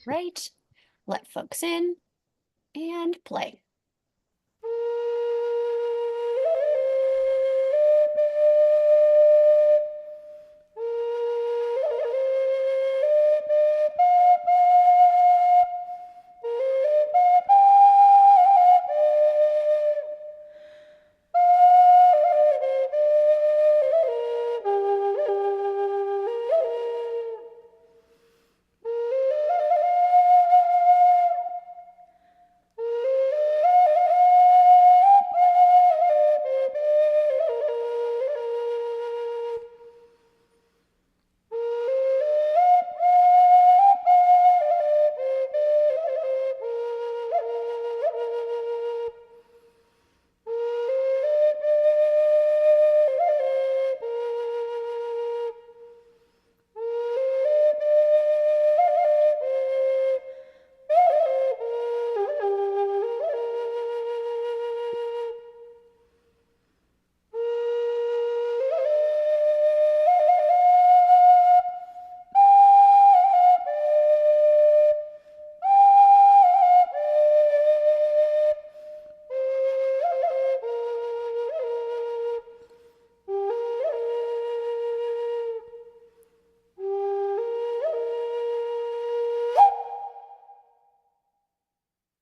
Right. Let folks in and play.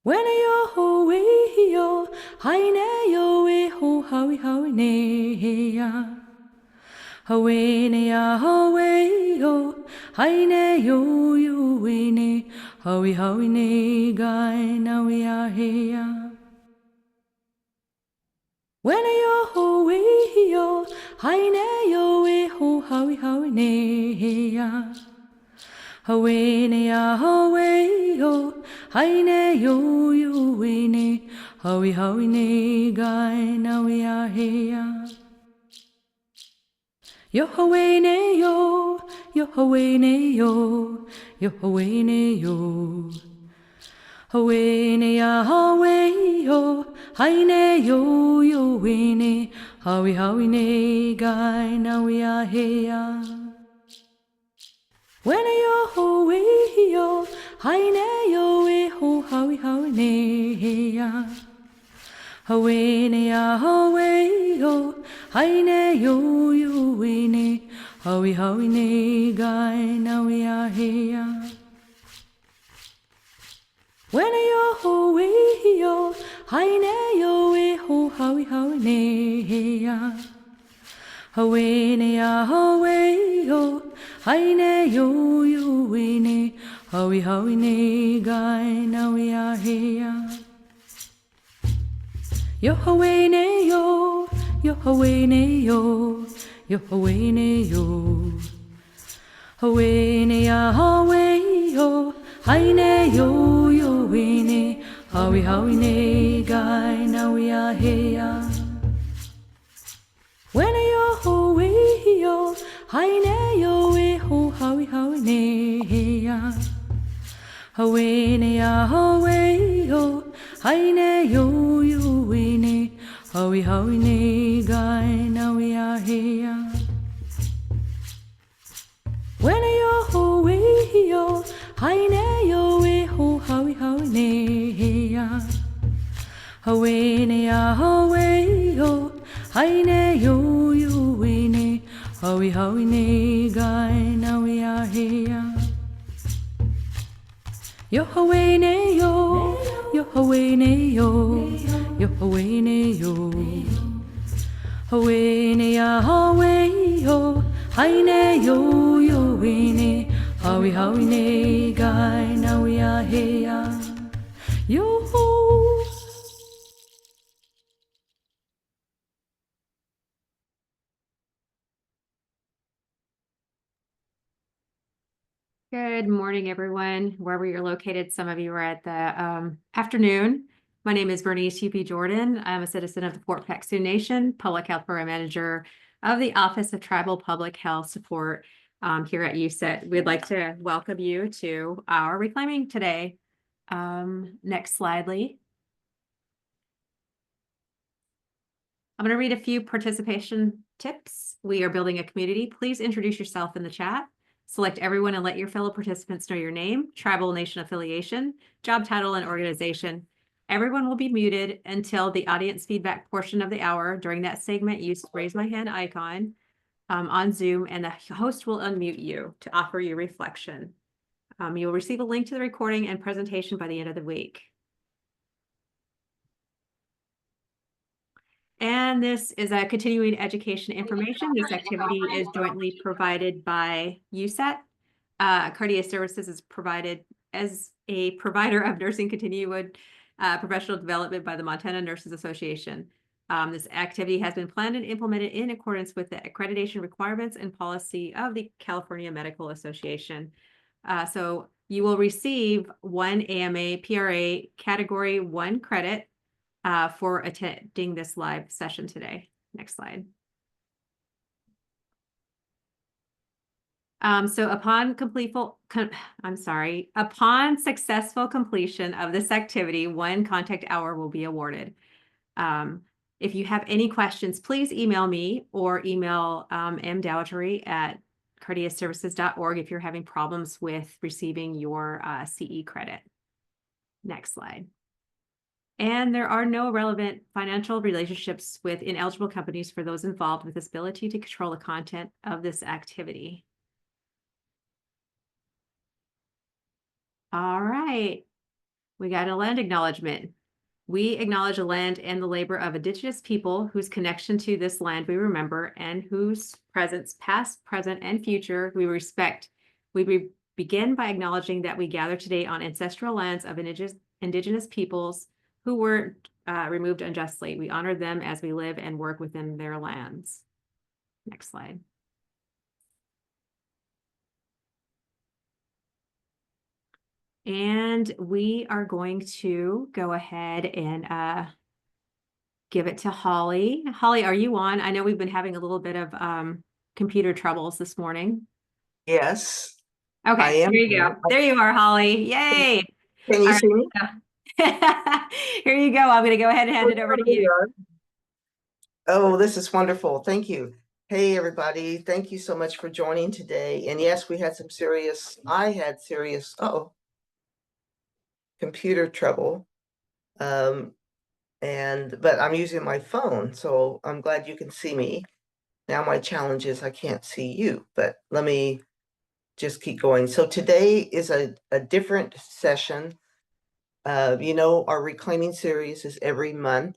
When yo ho we yo, hi ne yo we ho howie ne ya. Ho ne ya ho we yo, hi ne yo yo we ne, howie ne guy now we are here. When yo ho we yo, hi ne yo we ho howie ne ya. Ho ne ya ho we yo, hi ne yo yo we ne, howie ne guy now we are here. Yo ho ne yo, yo ho ne yo, yo ho ne yo. Ho ne ya ho we yo, hi ne yo yo we ne, howie ne guy now we are here. When yo ho we yo, hi ne yo we ho howie ne ya. Ho ne ya ho we yo, hi ne yo yo we ne, howie ne guy now we are here. When yo ho we yo, hi ne yo we ho howie ne ya. Ho ne ya ho we yo, hi ne yo yo we ne, howie ne guy now we are here. Yo ho ne yo, yo ho ne yo, yo ho ne yo. Ho ne ya ho we yo, hi ne yo yo we ne, howie ne guy now we are here. When yo ho we yo, hi ne yo we ho howie ne ya. Ho ne ya ho we yo, hi ne yo yo we ne, howie ne guy now we are here. When yo ho we yo, hi ne yo we ho howie ne ya. Ho ne ya ho we yo, hi ne yo yo we ne, howie ne guy now we are here. Yo ho ne yo, yo ho ne yo, yo ho ne yo. Ho ne ya ho we yo, hi ne yo yo we ne, howie ne guy now we are here. Yo ho. Good morning, everyone, wherever you're located. Some of you are at the afternoon. My name is Bernice UP Jordan. I'm a citizen of the Fort Peck Sioux Nation, Public Health Program Manager of the Office of Tribal Public Health Support here at USET. We'd like to welcome you to our Reclaiming Today. Next slide, Lee. I'm going to read a few participation tips. We are building a community. Please introduce yourself in the chat. Select everyone and let your fellow participants know your name, tribal nation affiliation, job title, and organization. Everyone will be muted until the audience feedback portion of the hour. During that segment, use the raise my hand icon on Zoom, and the host will unmute you to offer your reflection. You will receive a link to the recording and presentation by the end of the week. And this is a continuing education information. This activity is jointly provided by USET. Cardia Services is provided as a provider of nursing continuing professional development by the Montana Nurses Association. This activity has been planned and implemented in accordance with the accreditation requirements and policy of the California Medical Association. So you will receive one AMA PRA Category 1 credit for attending this live session today. Next slide. So upon successful completion of this activity, one contact hour will be awarded. If you have any questions, please email me or email mdowtery@cardiaservices.org if you're having problems with receiving your CE credit. Next slide. And there are no relevant financial relationships with ineligible companies for those involved with this ability to control the content of this activity. All right, we got a land acknowledgement. We acknowledge the land and the labor of Indigenous people whose connection to this land we remember and whose presence, past, present, and future, we respect. We begin by acknowledging that we gather today on ancestral lands of Indigenous peoples who were removed unjustly. We honor them as we live and work within their lands. Next slide. And we are going to go ahead and give it to Holly. Holly, are you on? I know we've been having a little bit of computer troubles this morning. Yes, Okay, I am. here you go. There you are, Holly. Yay. Can you All see me? Here you go. I'm going to go ahead and hand it over to you. Oh, this is wonderful. Thank you. Hey, everybody. Thank you so much for joining today. And yes, I had serious computer trouble. But I'm using my phone, so I'm glad you can see me. Now my challenge is I can't see you, but let me just keep going. So today is a different session. Our Reclaiming series is every month,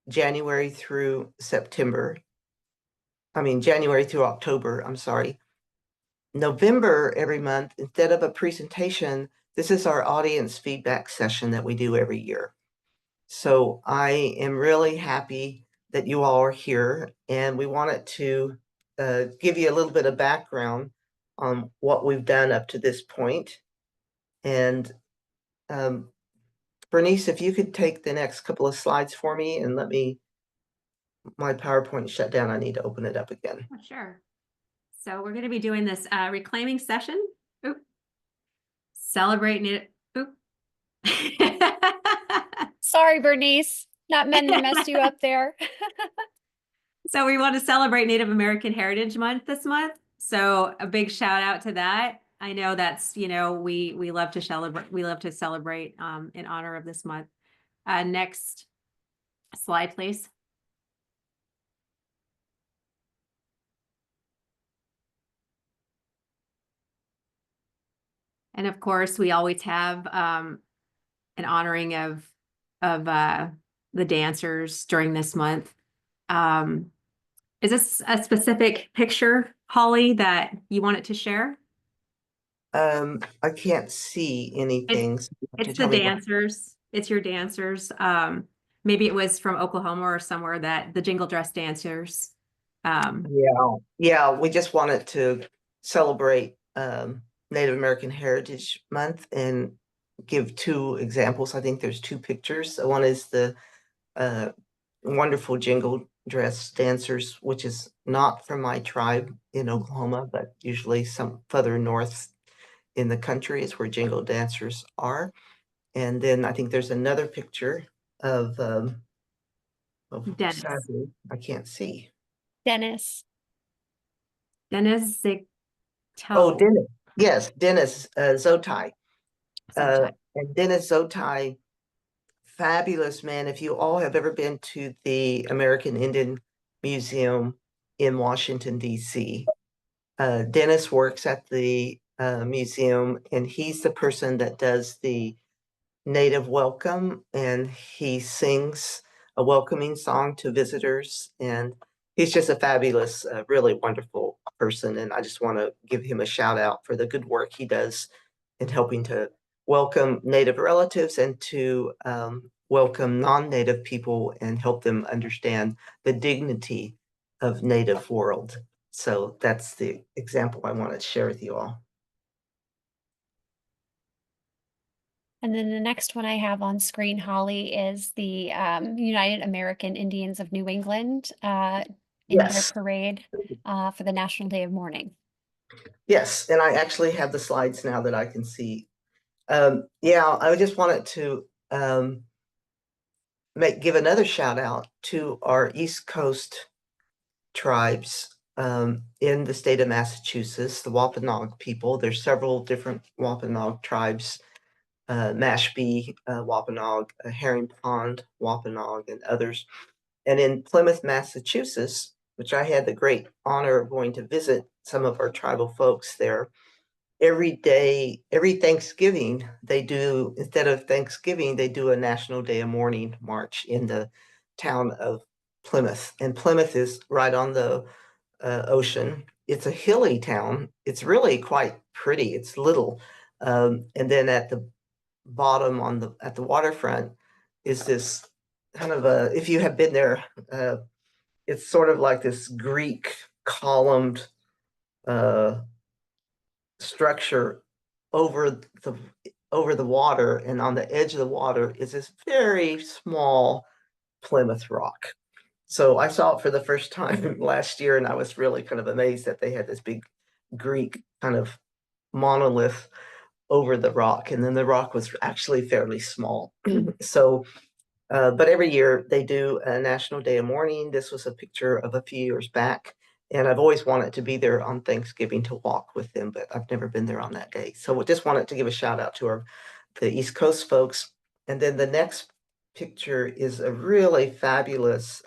January through October, I'm sorry. November every month, instead of a presentation, this is our audience feedback session that we do every year. So I am really happy that you all are here, and we wanted to give you a little bit of background on what we've done up to this point. And Bernice, if you could take the next couple of slides for me and my PowerPoint shut down. I need to open it up again. Oh, sure. So we're going to be doing this reclaiming session. Oop. Celebrating it. Oop. Sorry, Bernice. Not meant to mess you up there. So we want to celebrate Native American Heritage Month this month. So a big shout out to that. I know that's, we love to celebrate. We love to celebrate in honor of this month. Next slide, please. And of course, we always have an honoring of the dancers during this month. Is this a specific picture, Holly, that you wanted to share? I can't see anything. It's the dancers. It's your dancers. Maybe it was from Oklahoma or somewhere, that the jingle dress dancers. Yeah, we just wanted to celebrate Native American Heritage Month and give two examples. I think there's two pictures. One is the wonderful jingle dress dancers, which is not from my tribe in Oklahoma, but usually some further north in the country is where jingle dancers are. And then I think there's another picture of Dennis. sadly, I can't see. Dennis. Dennis Oh, Ziegtel. Dennis. Yes, Dennis Zotai. Zotai. And Dennis Zotai, fabulous man. If you all have ever been to the American Indian Museum in Washington, D.C., Dennis works at the museum, and he's the person that does the native welcome, and he sings a welcoming song to visitors. And he's just a fabulous, really wonderful person. And I just want to give him a shout out for the good work he does in helping to welcome Native relatives and to welcome non-Native people and help them understand the dignity of Native world. So that's the example I wanted to share with you all. And then the next one I have on screen, Holly, is the United American Indians of New England in their Yes, parade for the National Day of Mourning. yes, and I actually have the slides now that I can see. Yeah, I just wanted to give another shout out to our East Coast tribes in the state of Massachusetts, the Wampanoag people. There's several different Wampanoag tribes, Mashpee, Wampanoag, Herring Pond, Wampanoag, and others. And in Plymouth, Massachusetts, which I had the great honor of going to visit some of our tribal folks there, every Thanksgiving, they do, instead of Thanksgiving, they do a National Day of Mourning march in the town of Plymouth. And Plymouth is right on the ocean. It's a hilly town. It's really quite pretty. It's little. And then at the bottom at the waterfront is this kind of if you have been there, it's sort of like this Greek columned structure over the water, and on the edge of the water is this very small Plymouth Rock. So I saw it for the first time last year, and I was really kind of amazed that they had this big Greek kind of monolith over the rock, and then the rock was actually fairly small. So but every year they do a National Day of Mourning. This was a picture of a few years back. And I've always wanted to be there on Thanksgiving to walk with them, but I've never been there on that day. So we just wanted to give a shout out to the East Coast folks. And then the next picture is a really fabulous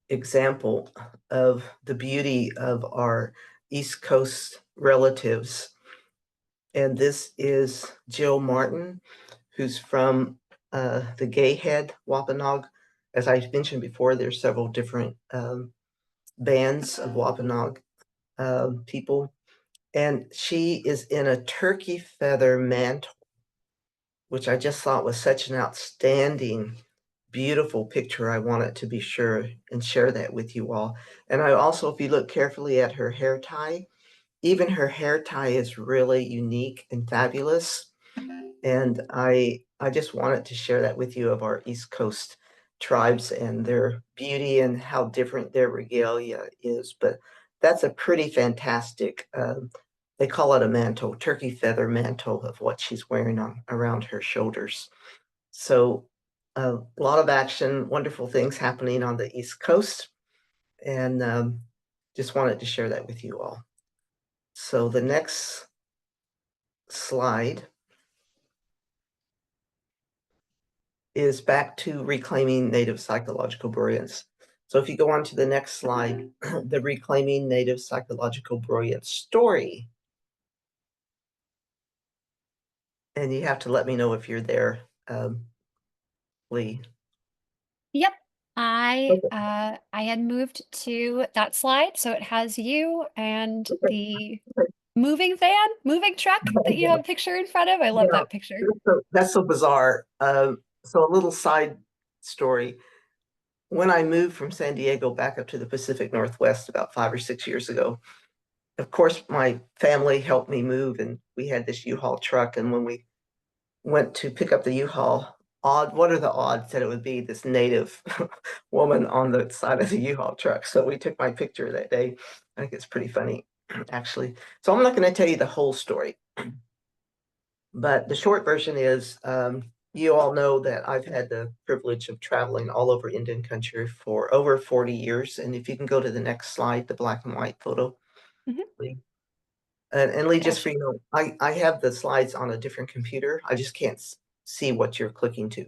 example of the beauty of our East Coast relatives. And this is Jill Martin, who's from the Gay Head Wampanoag. As I mentioned before, there's several different bands of Wampanoag people. And she is in a turkey feather mantle, which I just thought was such an outstanding, beautiful picture. I wanted to be sure and share that with you all. And I also, if you look carefully at her hair tie, even her hair tie is really unique and fabulous. And I just wanted to share that with you of our East Coast tribes and their beauty and how different their regalia is. But that's a pretty fantastic, they call it a mantle, turkey feather mantle of what she's wearing around her shoulders. So a lot of action, wonderful things happening on the East Coast. And just wanted to share that with you all. So the next slide is back to reclaiming Native psychological brilliance. So if you go on to the next slide, the Reclaiming Native Psychological Brilliance story. And you have to let me know if you're there, Lee. Yep. I had moved to that slide, so it has you and the moving truck that you have a picture in front of. I love Yeah, that picture. that's so bizarre. So a little side story. When I moved from San Diego back up to the Pacific Northwest about 5 or 6 years ago, of course, my family helped me move, and we had this U-Haul truck. And when we went to pick up the U-Haul, what are the odds that it would be this Native woman on the side of the U-Haul truck? So we took my picture that day. I think it's pretty funny, actually. So I'm not going to tell you the whole story, but the short version is you all know that I've had the privilege of traveling all over Indian country for over 40 years. And if you can go to the next slide, the black and white photo. Mhm. Lee. And Lee, just for Gotcha. you know, I have the slides on a different computer. I just can't see what you're clicking to.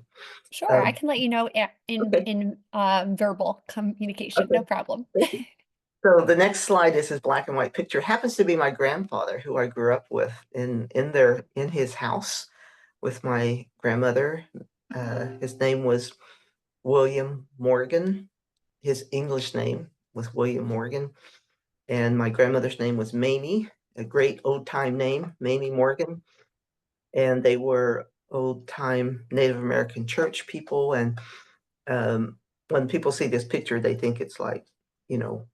Sure, I Um, can let you know okay, in verbal communication, no okay. problem. So the next slide is his black and white picture. Happens to be my grandfather, who I grew up with in his house with my grandmother. His name was William Morgan. His English name was William Morgan, and my grandmother's name was Mamie, a great old time name, Mamie Morgan. And they were old time Native American church people. And when people see this picture, they think it's like, you know,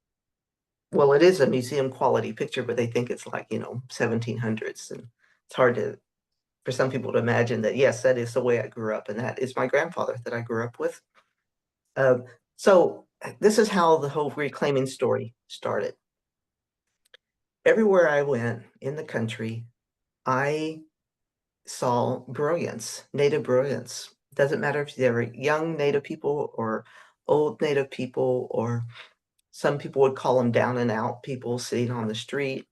well, it is a museum quality picture, but they think it's like, 1700s. And it's hard for some people to imagine that, yes, that is the way I grew up. And that is my grandfather that I grew up with. So this is how the whole reclaiming story started. Everywhere I went in the country, I saw brilliance, Native brilliance. Doesn't matter if they were young Native people or old Native people, or some people would call them down and out people sitting on the street.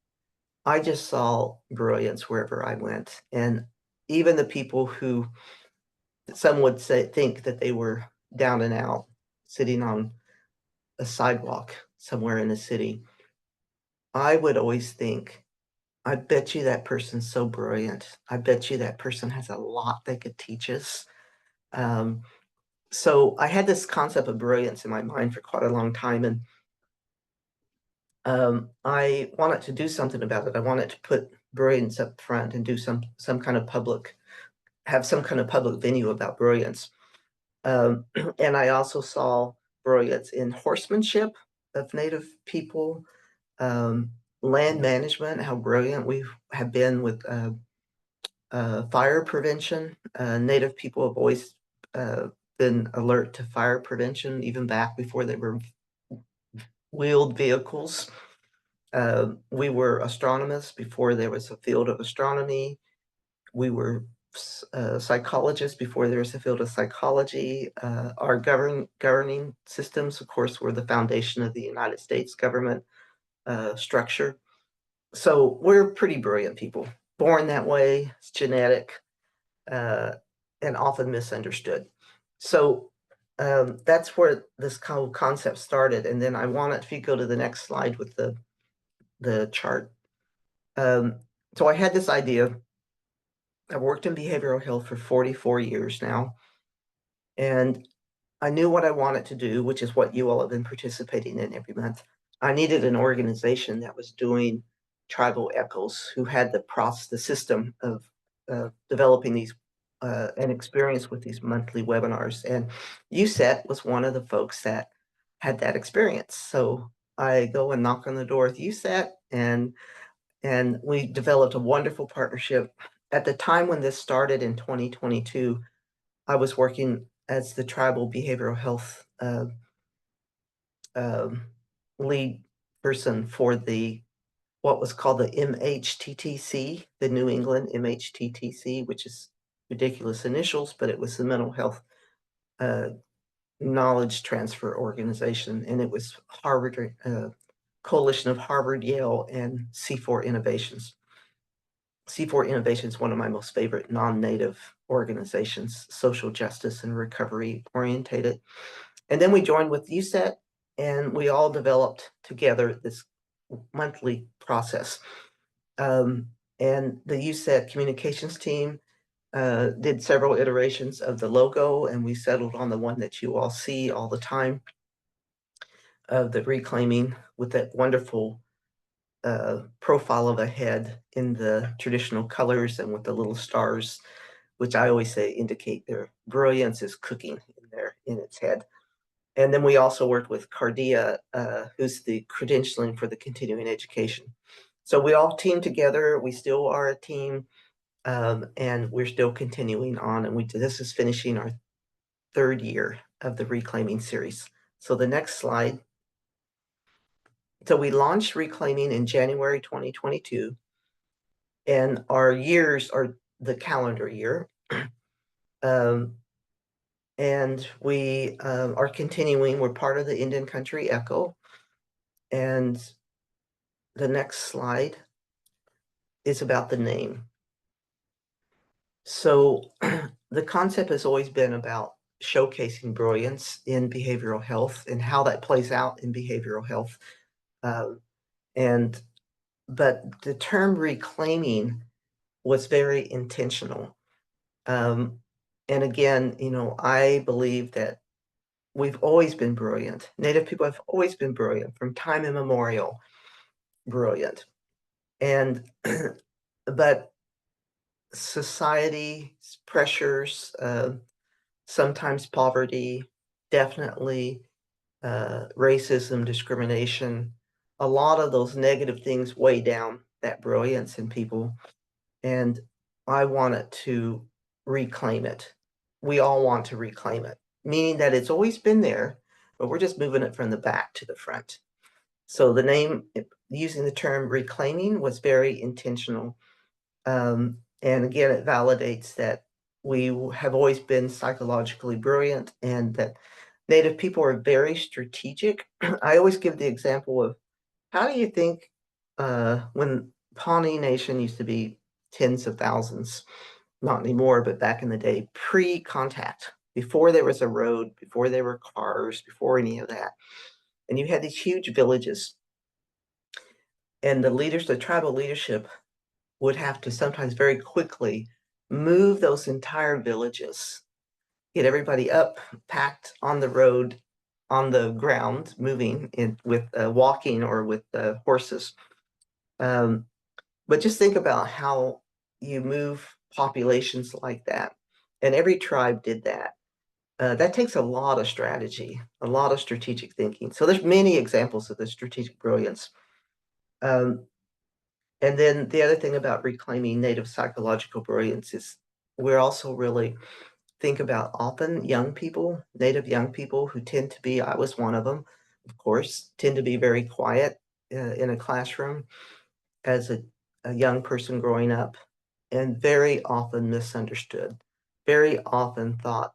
I just saw brilliance wherever I went. And even the people who some would think that they were down and out sitting on a sidewalk somewhere in the city, I would always think, I bet you that person's so brilliant. I bet you that person has a lot they could teach us. Um, so I had this concept of brilliance in my mind for quite a long time, and I wanted to do something about it. I wanted to put brilliance up front and do some kind of have some kind of public venue about brilliance. And I also saw brilliance in horsemanship of Native people, um, land management, how brilliant we have been with fire prevention. Native people have always been alert to fire prevention, even back before they were wheeled vehicles. We were astronomers before there was a field of astronomy. We were psychologists before there was a field of psychology. Our governing systems, of course, were the foundation of the United States government structure. So we're pretty brilliant people, born that way. It's genetic, and often misunderstood. So that's where this concept started. And then I wanted, if you go to the next slide with the chart. So I had this idea. I've worked in behavioral health for 44 years now, and I knew what I wanted to do, which is what you all have been participating in every month. I needed an organization that was doing tribal echoes, who had the system of developing these an experience with these monthly webinars. And USET was one of the folks that had that experience. So I go and knock on the door with USET, and we developed a wonderful partnership. At the time when this started in 2022, I was working as the tribal behavioral health um, lead person for what was called the MHTTC, the New England MHTTC, which is ridiculous initials, but it was the mental health knowledge transfer organization, and it was Harvard coalition of Harvard, Yale, and C4 Innovations. C4 Innovation is one of my most favorite non-native organizations, social justice and recovery orientated. And then we joined with USET, and we all developed together this monthly process. And the USET communications team did several iterations of the logo, and we settled on the one that you all see all the time, of the reclaiming, with that wonderful profile of a head in the traditional colors and with the little stars, which I always say indicate their brilliance is cooking in its head. And then we also worked with Cardia, who's the credentialing for the continuing education. So we all teamed together. We still are a team, and we're still continuing on. And this is finishing our third year of the Reclaiming series. So the next slide. So we launched Reclaiming in January 2022, and our years are the calendar year. And we are continuing. We're part of the Indian Country Echo. And the next slide is about the name. So the concept has always been about showcasing brilliance in behavioral health and how that plays out in behavioral health. But the term reclaiming was very intentional. And again, I believe that we've always been brilliant. Native people have always been brilliant from time immemorial, brilliant. And, but society pressures, sometimes poverty, definitely racism, discrimination, a lot of those negative things weigh down that brilliance in people. And I wanted to reclaim it. We all want to reclaim it, meaning that it's always been there, but we're just moving it from the back to the front. So the name, using the term reclaiming, was very intentional. And again, it validates that we have always been psychologically brilliant and that Native people are very strategic. I always give the example of, how do you think when Pawnee Nation used to be tens of thousands, not anymore, but back in the day, pre-contact, before there was a road, before there were cars, before any of that, and you had these huge villages, and the tribal leadership would have to sometimes very quickly move those entire villages, get everybody up, packed on the road, on the ground, moving in with walking or with horses. But just think about how you move populations like that. And every tribe did that. That takes a lot of strategy, a lot of strategic thinking. So there's many examples of this strategic brilliance. And then the other thing about reclaiming Native psychological brilliance is we're also really think about often young people, Native young people who tend to be, I was one of them, of course, tend to be very quiet in a classroom as a young person growing up, and very often misunderstood, very often thought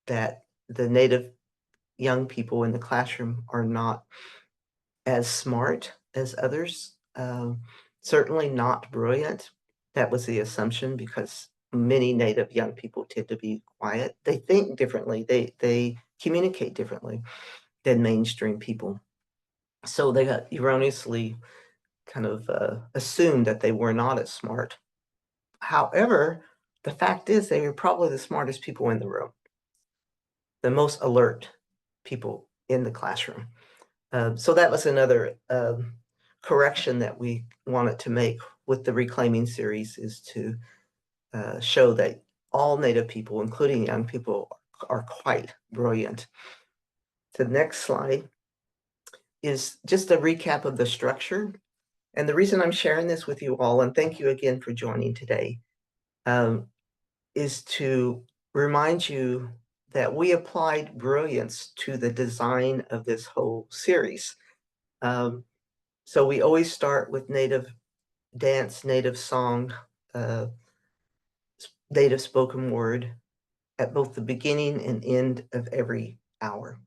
that the Native young people in the classroom are not as smart as others, certainly not brilliant. That was the assumption because many Native young people tend to be quiet. They think differently. They communicate differently than mainstream people. So they got erroneously kind of assumed that they were not as smart. However, the fact is they were probably the smartest people in the room, the most alert people in the classroom. So that was another correction that we wanted to make with the Reclaiming series, is to show that all Native people, including young people, are quite brilliant. The next slide is just a recap of the structure. And the reason I'm sharing this with you all, and thank you again for joining today, is to remind you that we applied brilliance to the design of this whole series. So we always start with Native dance, Native song, Native spoken word at both the beginning and end of every hour.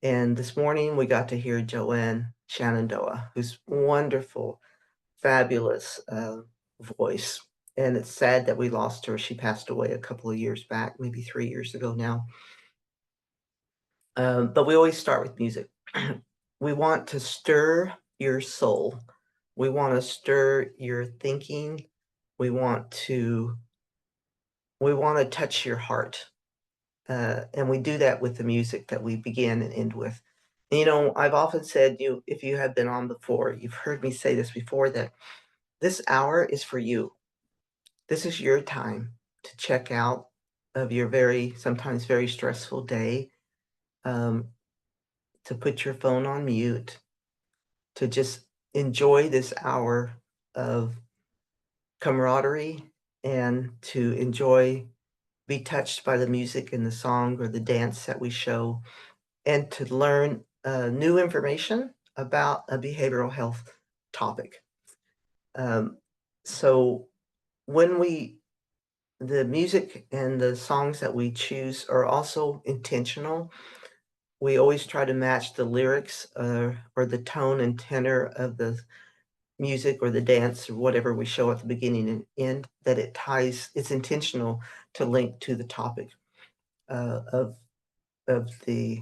And this morning we got to hear Joanne Shenandoah, whose wonderful, fabulous voice. And it's sad that we lost her. She passed away a couple of years back, maybe 3 years ago now. But we always start with music. We want to stir your soul. We want to stir your thinking. We want to touch your heart. And we do that with the music that we begin and end with. And, I've often said, if you have been on before, you've heard me say this before, that this hour is for you. This is your time to check out of your sometimes very stressful day, to put your phone on mute, to just enjoy this hour of camaraderie, and to be touched by the music and the song or the dance that we show, and to learn new information about a behavioral health topic. So when we the music and the songs that we choose are also intentional. We always try to match the lyrics or the tone and tenor of the music or the dance or whatever we show at the beginning and end, that it's intentional to link to the topic uh, of, of the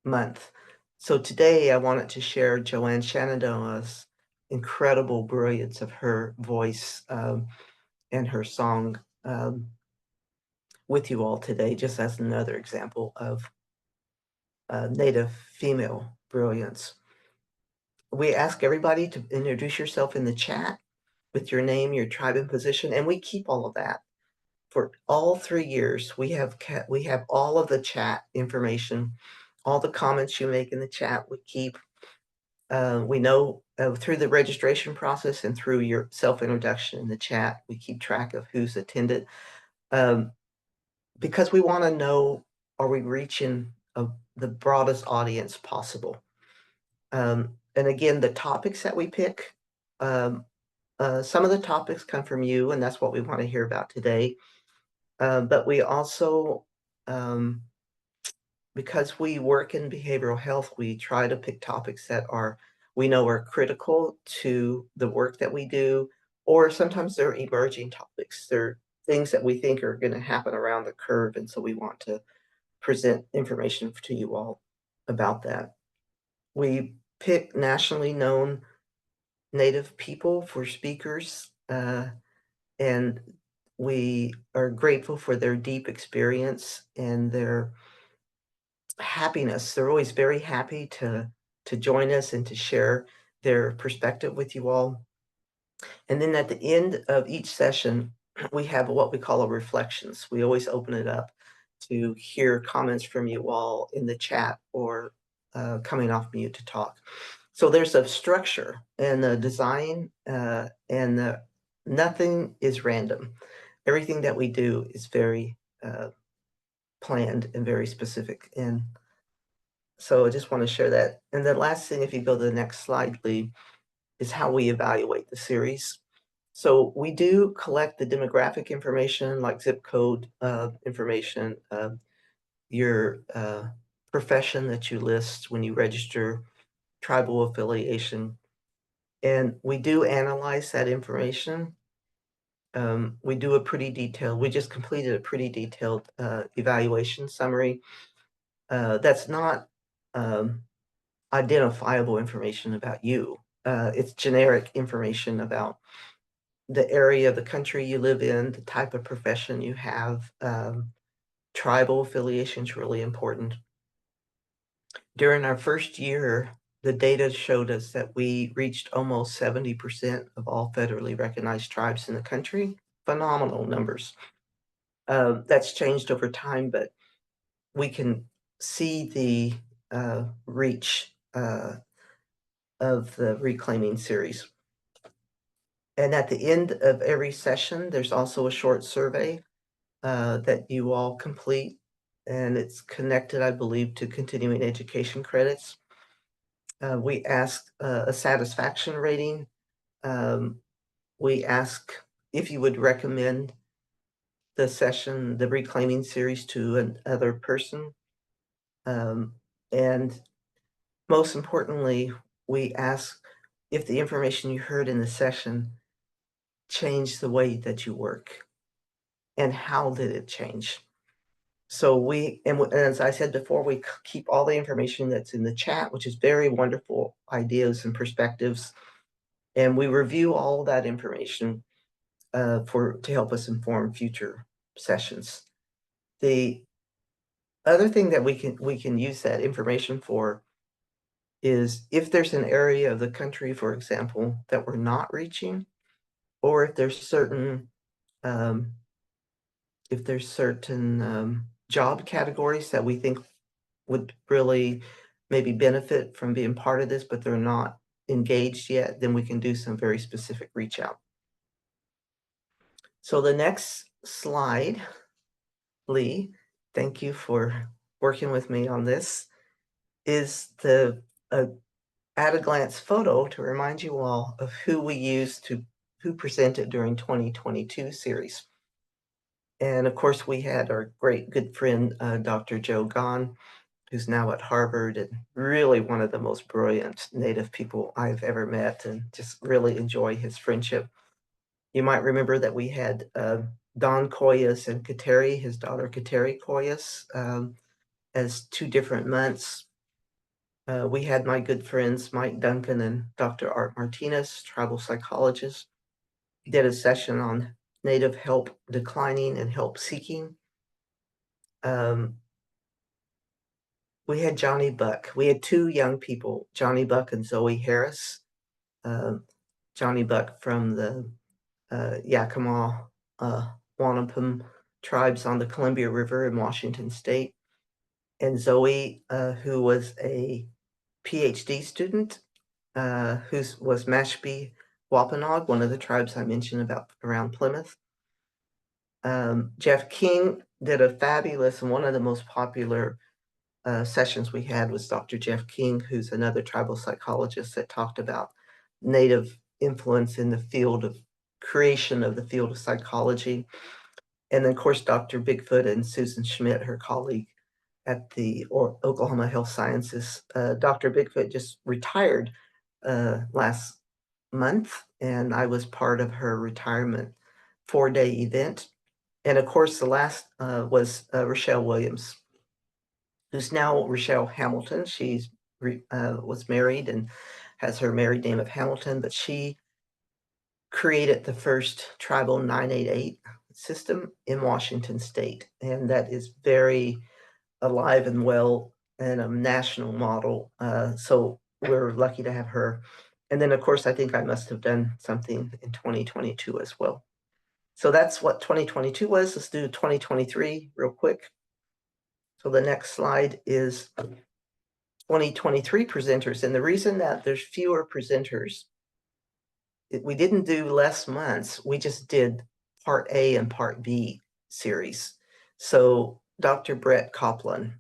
month. So today I wanted to share Joanne Shenandoah's incredible brilliance of her voice and her song with you all today, just as another example of Native female brilliance. We ask everybody to introduce yourself in the chat with your name, your tribe, and position, and we keep all of that. For all 3 years, we have all of the chat information, all the comments you make in the chat, we keep. We know through the registration process and through your self-introduction in the chat, we keep track of who's attended. Because we wanna know, are we reaching the broadest audience possible? And again, the topics that we pick, some of the topics come from you, and that's what we wanna hear about today. But we also, because we work in behavioral health, we try to pick topics that we know are critical to the work that we do, or sometimes they're emerging topics. They're things that we think are gonna happen around the curve, and so we want to present information to you all about that. We pick nationally known Native people for speakers, and we are grateful for their deep experience and their happiness. They're always very happy to join us and to share their perspective with you all. And then at the end of each session, we have what we call a reflections. We always open it up to hear comments from you all in the chat or coming off mute to talk. So there's a structure and the design and nothing is random. Everything that we do is very planned and very specific. And so I just want to share that. And the last thing, if you go to the next slide, Lee, is how we evaluate the series. So we do collect the demographic information like zip code information, your profession that you list when you register, tribal affiliation, and we do analyze that information. We just completed a pretty detailed evaluation summary. That's not identifiable information about you. It's generic information about the area of the country you live in, the type of profession you have. Tribal affiliation is really important. During our first year, the data showed us that we reached almost 70% of all federally recognized tribes in the country. Phenomenal numbers. That's changed over time, but we can see the reach of the Reclaiming series. And at the end of every session, there's also a short survey that you all complete, and it's connected, I believe, to continuing education credits. We ask a satisfaction rating. We ask if you would recommend the session, the Reclaiming series, to another person. And most importantly, we ask if the information you heard in the session changed the way that you work, and how did it change? So as I said before, we keep all the information that's in the chat, which is very wonderful ideas and perspectives, and we review all of that information to help us inform future sessions. The other thing that we can use that information for is if there's an area of the country, for example, that we're not reaching, or if there's certain job categories that we think would really maybe benefit from being part of this, but they're not engaged yet, then we can do some very specific reach out. So the next slide, Lee, thank you for working with me on this, is the at a glance photo to remind you all of who presented during 2022 series. And of course, we had our great good friend, Dr. Joe Gahn, who's now at Harvard and really one of the most brilliant Native people I've ever met, and just really enjoy his friendship. You might remember that we had Don Koyas and Kateri, his daughter Kateri Koyas, as 2 different months. We had my good friends Mike Duncan and Dr. Art Martinez, tribal psychologist, did a session on Native help declining and help seeking. We had Johnny Buck. We had 2 young people, Johnny Buck and Zoe Harris. Johnny Buck from the Yakima, Wanapum tribes on the Columbia River in Washington State, and Zoe, who was a PhD student, who was Mashpee Wampanoag, one of the tribes I mentioned about around Plymouth. Jeff King did a fabulous, and one of the most popular sessions we had was Dr. Jeff King, who's another tribal psychologist that talked about Native influence in the field of creation of the field of psychology. And then, of course, Dr. Bigfoot and Susan Schmidt, her colleague at the Oklahoma Health Sciences. Dr. Bigfoot just retired last month, and I was part of her retirement 4-day event. And of course, the last was Rochelle Williams, who's now Rochelle Hamilton. She's was married and has her married name of Hamilton, but she created the first tribal 988 system in Washington State, and that is very alive and well and a national model. So we're lucky to have her. And then, of course, I think I must have done something in 2022 as well. So that's what 2022 was. Let's do 2023 real quick. So the next slide is 2023 presenters. And the reason that there's fewer presenters, we didn't do less months. We just did part A and part B series. So Dr. Brett Copland,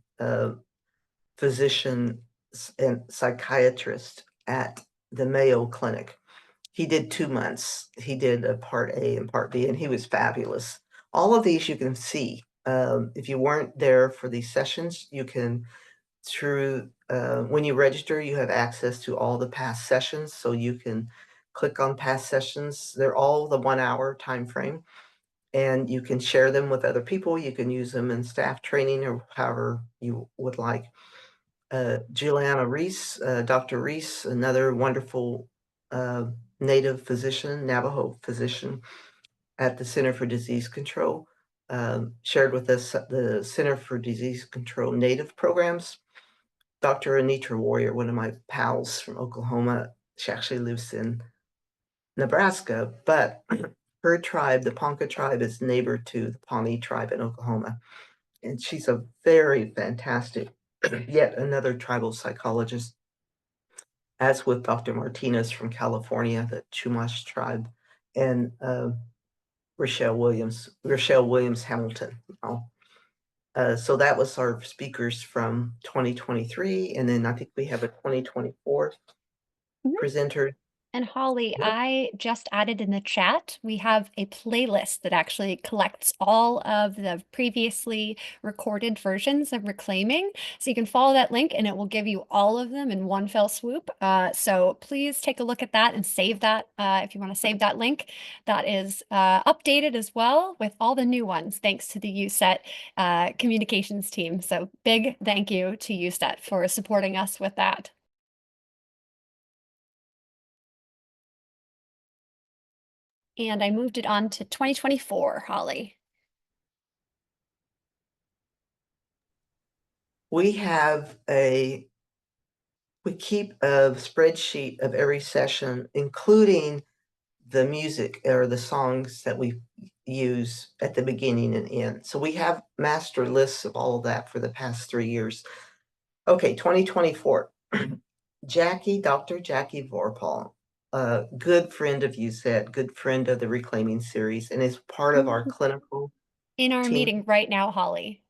physician and psychiatrist at the Mayo Clinic, he did 2 months. He did a part A and part B, and he was fabulous. All of these you can see. If you weren't there for these sessions, you can, through when you register, you have access to all the past sessions, so you can click on past sessions. They're all the 1-hour time frame, and you can share them with other people. You can use them in staff training or however you would like. Juliana Reese, Dr. Reese, another wonderful Native physician, Navajo physician at the Center for Disease Control, shared with us the Center for Disease Control Native programs. Dr. Anitra Warrior, one of my pals from Oklahoma, she actually lives in Nebraska, but her tribe, the Ponca tribe, is neighbor to the Pawnee tribe in Oklahoma. And she's a very fantastic, yet another tribal psychologist, as with Dr. Martinez from California, the Chumash tribe, and Rochelle Williams Hamilton. So that was our speakers from 2023, and then I think we have a 2024 presenter. And Holly, Yep. I just added in the chat, we have a playlist that actually collects all of the previously recorded versions of Reclaiming. So you can follow that link and it will give you all of them in one fell swoop. So please take a look at that and save that if you want to save that link. That is updated as well with all the new ones, thanks to the USET communications team. So big thank you to USET for supporting us with that. And I moved it on to 2024, Holly. We keep a spreadsheet of every session, including the music or the songs that we use at the beginning and end. So we have master lists of all of that for the past 3 years. Okay, 2024. Dr. Jackie Vorpal, a good friend of USET, good friend of the Reclaiming series, and is part of our clinical in our team. meeting right now, Holly.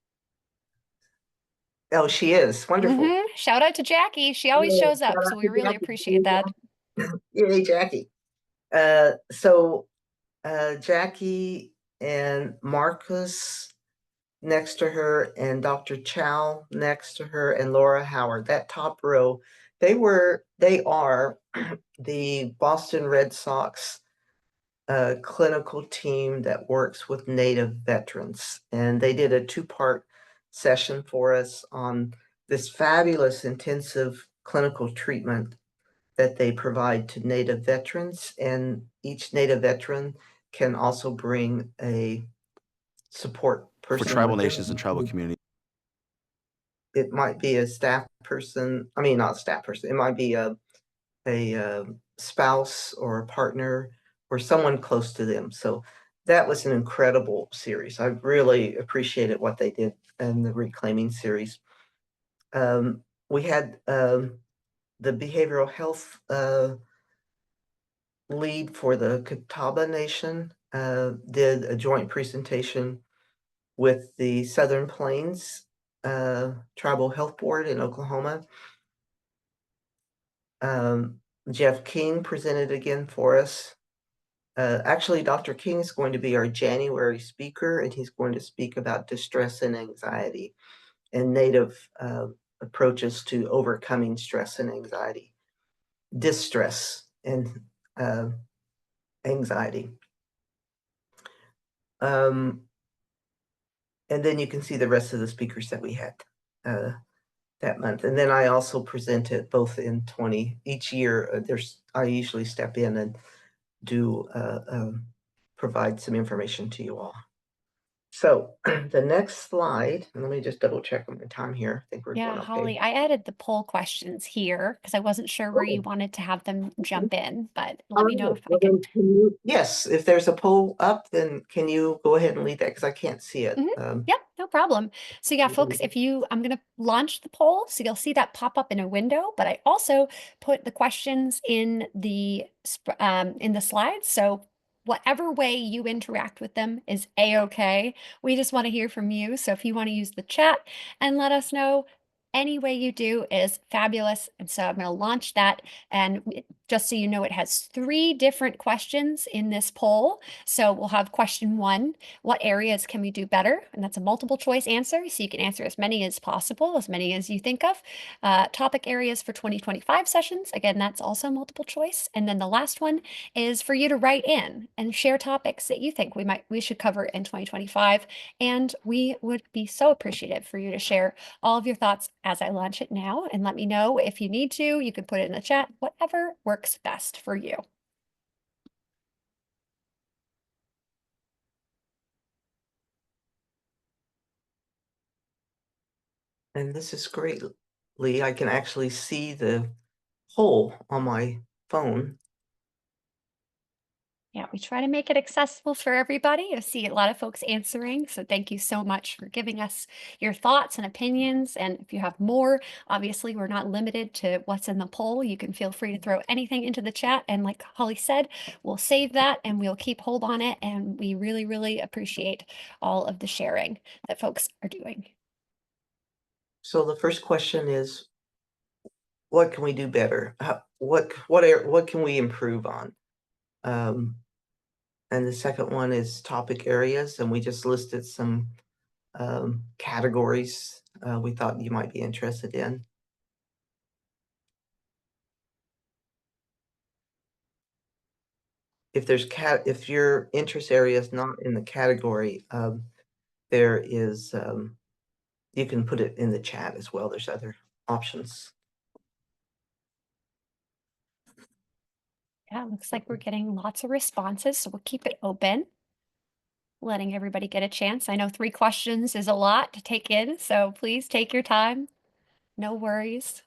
Oh, she is wonderful. Shout out to Jackie. She always shows up, so we really appreciate that. Yay, Jackie. So Jackie and Marcus next to her, and Dr. Chow next to her, and Laura Howard. That top row, they are the Boston Red Sox clinical team that works with Native veterans. And they did a 2-part session for us on this fabulous intensive clinical treatment that they provide to Native veterans. And each Native veteran can also bring a support for person tribal with them. nations and tribal communities. It might be a staff person. I mean, not a staff person. It might be a spouse or a partner or someone close to them. So that was an incredible series. I really appreciated what they did in the Reclaiming series. We had the behavioral health lead for the Catawba Nation did a joint presentation with the Southern Plains Tribal Health Board in Oklahoma. Jeff King presented again for us. Actually, Dr. King is going to be our January speaker, and he's going to speak about distress and anxiety and Native approaches to overcoming stress and anxiety, distress and anxiety. And then you can see the rest of the speakers that we had that month. And then I also presented both in each year. I usually step in and do provide some information to you all. So the next slide, and let me just double check on my time here. I think we're Yeah, going okay. Holly, I added the poll questions here because I wasn't sure where you Oh. wanted to have them jump in, but let me know if I Well, can. yes, if there's a poll up, then can you go ahead and lead that? Because I can't see it. Yep, no problem. So yeah, folks, I'm going to launch the poll, so you'll see that pop up in a window, but I also put the questions in the slides. So whatever way you interact with them is a-okay. We just want to hear from you. So if you want to use the chat and let us know, any way you do is fabulous. And so I'm going to launch that. And just so you know, it has 3 different questions in this poll. So we'll have question 1. What areas can we do better? And that's a multiple choice answer. So you can answer as many as possible, as many as you think of. Topic areas for 2025 sessions. Again, that's also multiple choice. And then the last one is for you to write in and share topics that you think we should cover in 2025. And we would be so appreciative for you to share all of your thoughts as I launch it now. And let me know if you need to. You can put it in the chat, whatever works best for you. And this is great, Lee. I can actually see the poll on my phone. Yeah, we try to make it accessible for everybody. I see a lot of folks answering. So thank you so much for giving us your thoughts and opinions. And if you have more, obviously we're not limited to what's in the poll. You can feel free to throw anything into the chat. And like Holly said, we'll save that and we'll keep hold on it. And we really, really appreciate all of the sharing that folks are doing. So the first question is, what can we do better? What can we improve on? And the second one is topic areas, and we just listed some categories we thought you might be interested in. If your interest area is not in the category, there is you can put it in the chat as well. There's other options. Yeah, it looks like we're getting lots of responses, so we'll keep it open, letting everybody get a chance. I know 3 questions is a lot to take in, so please take your time. No worries.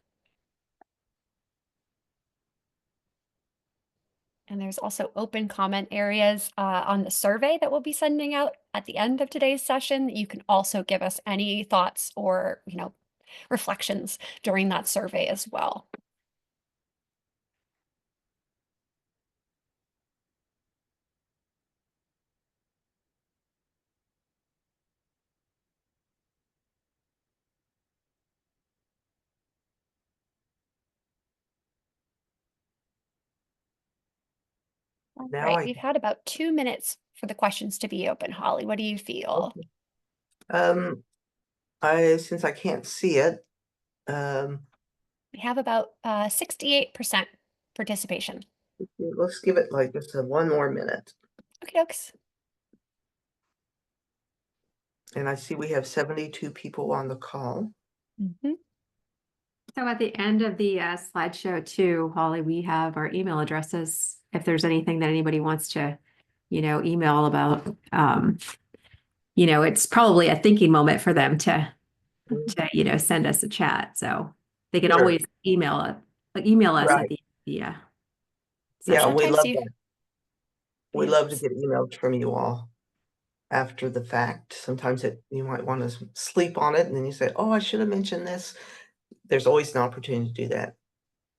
And there's also open comment areas on the survey that we'll be sending out at the end of today's session. You can also give us any thoughts or, reflections during that survey as well. Now Right, we've had about 2 minutes for the questions to be open. Holly, what do you feel? um, since I can't see it, We have about 68% participation. let's give it like just one more minute. Okay, dokes. And I see we have 72 people on the call. So at the end of the slideshow too, Holly, we have our email addresses. If there's anything that anybody wants to, email about, it's probably a thinking moment for them to, send us a chat. So they can Sure. always email us Right. at the Yeah, session. we Sometimes love you- that. We love to get emails from you all after the fact. Sometimes you might want to sleep on it and then you say, oh, I should have mentioned this. There's always an opportunity to do that.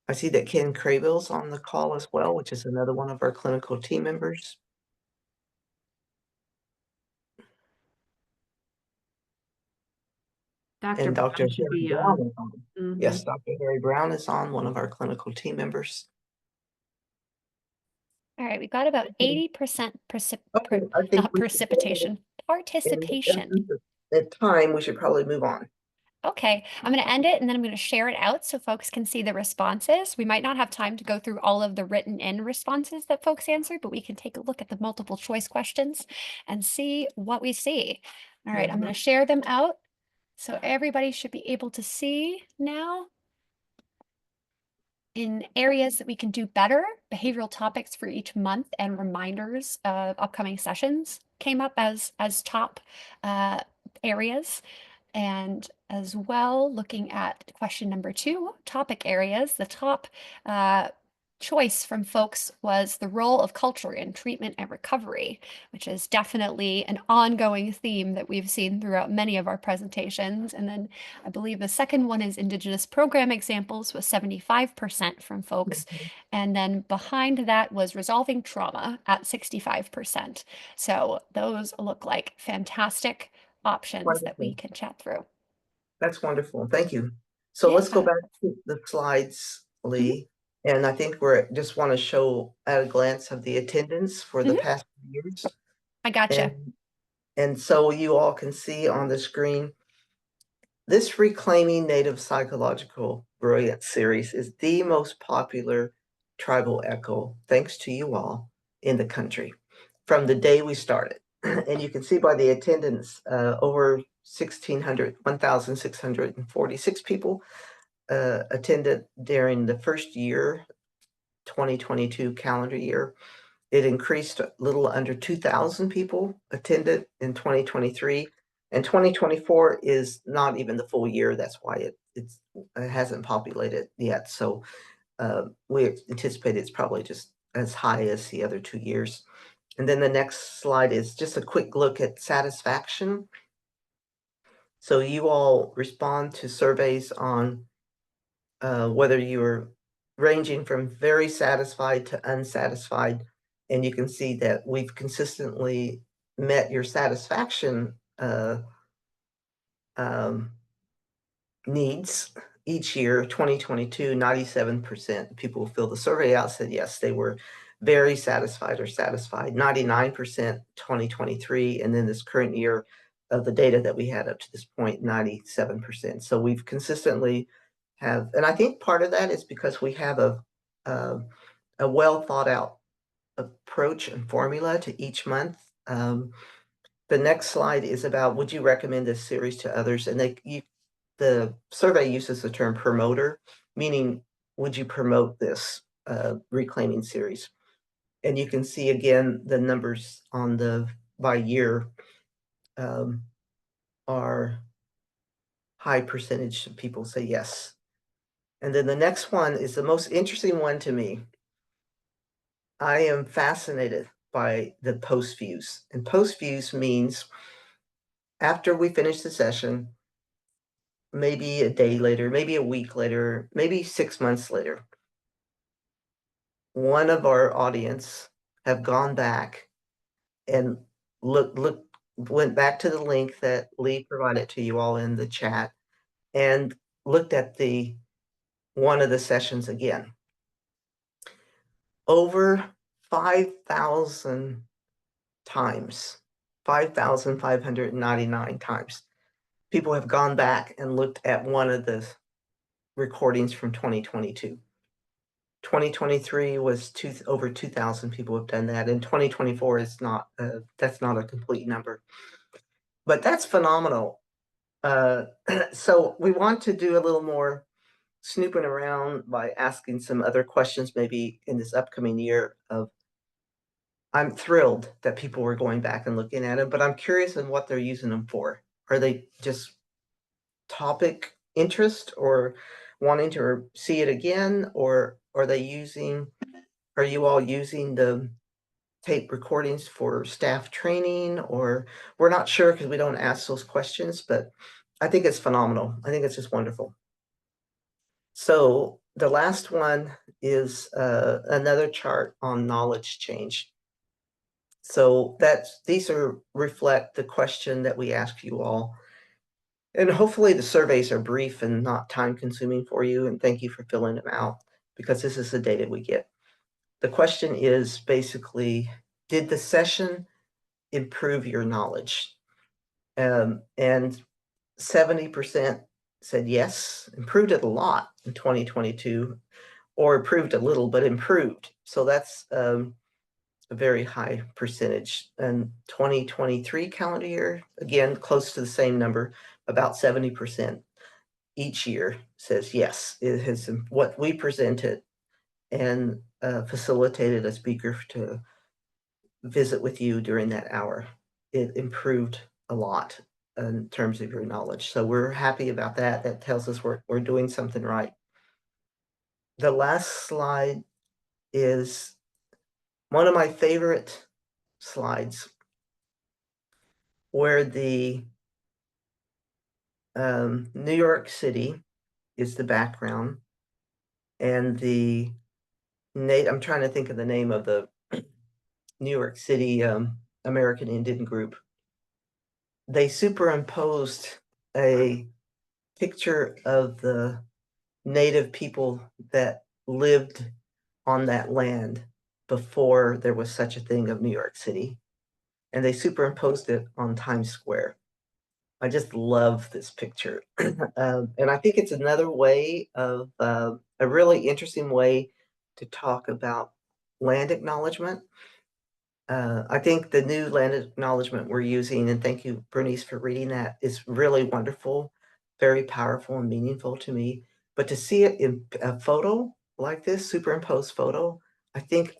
I see that Ken Crabill's on the call as well, which is another one of our clinical team members. And Dr. Brown should Harry be Brown on. is on. Mhm. Yes, Dr. Harry Brown is on, one of our clinical team members. All right, we've got about 80% Okay, I think not we should go ahead precipitation, participation. and at time, we should probably move on. Okay, I'm going to end it and then I'm going to share it out so folks can see the responses. We might not have time to go through all of the written in responses that folks answered, but we can take a look at the multiple choice questions and see what we see. All right, I'm going to share them out so everybody should be able to see now. In areas that we can do better, behavioral topics for each month and reminders of upcoming sessions came up as top areas. And as well, looking at question number 2, topic areas, the top choice from folks was the role of culture in treatment and recovery, which is definitely an ongoing theme that we've seen throughout many of our presentations. And then I believe the second one is Indigenous program examples with 75% from folks. And then behind that was resolving trauma at 65%. So those look like fantastic options that we can chat through. That's wonderful. Thank you. So let's go back to the slides, Lee. And I think just want to show at a glance of the attendance for the past years. I gotcha. And so you all can see on the screen, this Reclaiming Native Psychological Brilliance series is the most popular tribal echo, thanks to you all, in the country from the day we started. And you can see by the attendance, over 1,646 people attended during the first year, 2022 calendar year. It increased a little under 2,000 people attended in 2023. And 2024 is not even the full year. That's why it hasn't populated yet. So we anticipate it's probably just as high as the other 2 years. And then the next slide is just a quick look at satisfaction. So you all respond to surveys on whether you're ranging from very satisfied to unsatisfied. And you can see that we've consistently met your satisfaction needs each year. 2022, 97% people fill the survey out said yes, they were very satisfied or satisfied. 99% 2023, and then this current year of the data that we had up to this point, 97%. So we've consistently have, and I think part of that is because we have a well thought out approach and formula to each month. The next slide is about, would you recommend this series to others? And the survey uses the term promoter, meaning would you promote this reclaiming series? And you can see again the numbers on the by year are high percentage of people say yes. And then the next one is the most interesting one to me. I am fascinated by the post views, and post views means after we finish the session, maybe a day later, maybe a week later, maybe 6 months later, one of our audience have gone back and went back to the link that Lee provided to you all in the chat and looked at one of the sessions again. Over 5,000 times, 5,599 times. People have gone back and looked at one of the recordings from 2022. 2023 was over 2,000 people have done that, and 2024 is not, that's not a complete number. But that's phenomenal. So we want to do a little more snooping around by asking some other questions maybe in this upcoming year of I'm thrilled that people were going back and looking at it, but I'm curious on what they're using them for. Are they just topic interest or wanting to see it again, or are you all using the tape recordings for staff training, or we're not sure because we don't ask those questions, but I think it's phenomenal. I think it's just wonderful. So the last one is another chart on knowledge change. So these reflect the question that we ask you all. And hopefully the surveys are brief and not time consuming for you. And thank you for filling them out because this is the data we get. The question is basically, did the session improve your knowledge? And 70% said yes, improved it a lot in 2022, or improved a little, but improved. So that's a very high percentage. And 2023 calendar year, again, close to the same number, about 70% each year says yes, it has what we presented and facilitated a speaker to visit with you during that hour. It improved a lot in terms of your knowledge. So we're happy about that. That tells us we're doing something right. The last slide is one of my favorite slides where the New York City is the background and the I'm trying to think of the name of the New York City American Indian group. They superimposed a picture of the native people that lived on that land before there was such a thing of New York City. And they superimposed it on Times Square. I just love this picture. And I think it's another way of a really interesting way to talk about land acknowledgement. I think the new land acknowledgement we're using, and thank you, Bernice, for reading that, is really wonderful, very powerful and meaningful to me. But to see it in a photo like this, superimposed photo, I think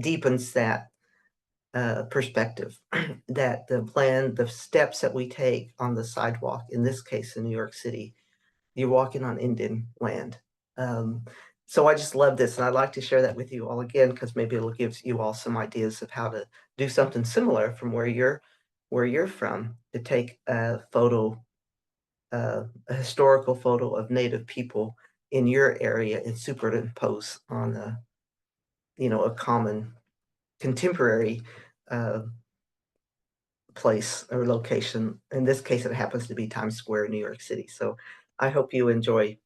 deepens that perspective that the steps that we take on the sidewalk, in this case in New York City, you're walking on Indian land. So I just love this, and I'd like to share that with you all again, because maybe it'll give you all some ideas of how to do something similar from where you're from, to take a photo, a historical photo of Native people in your area and superimpose on a common contemporary place or location. In this case, it happens to be Times Square, New York City. So I hope you enjoy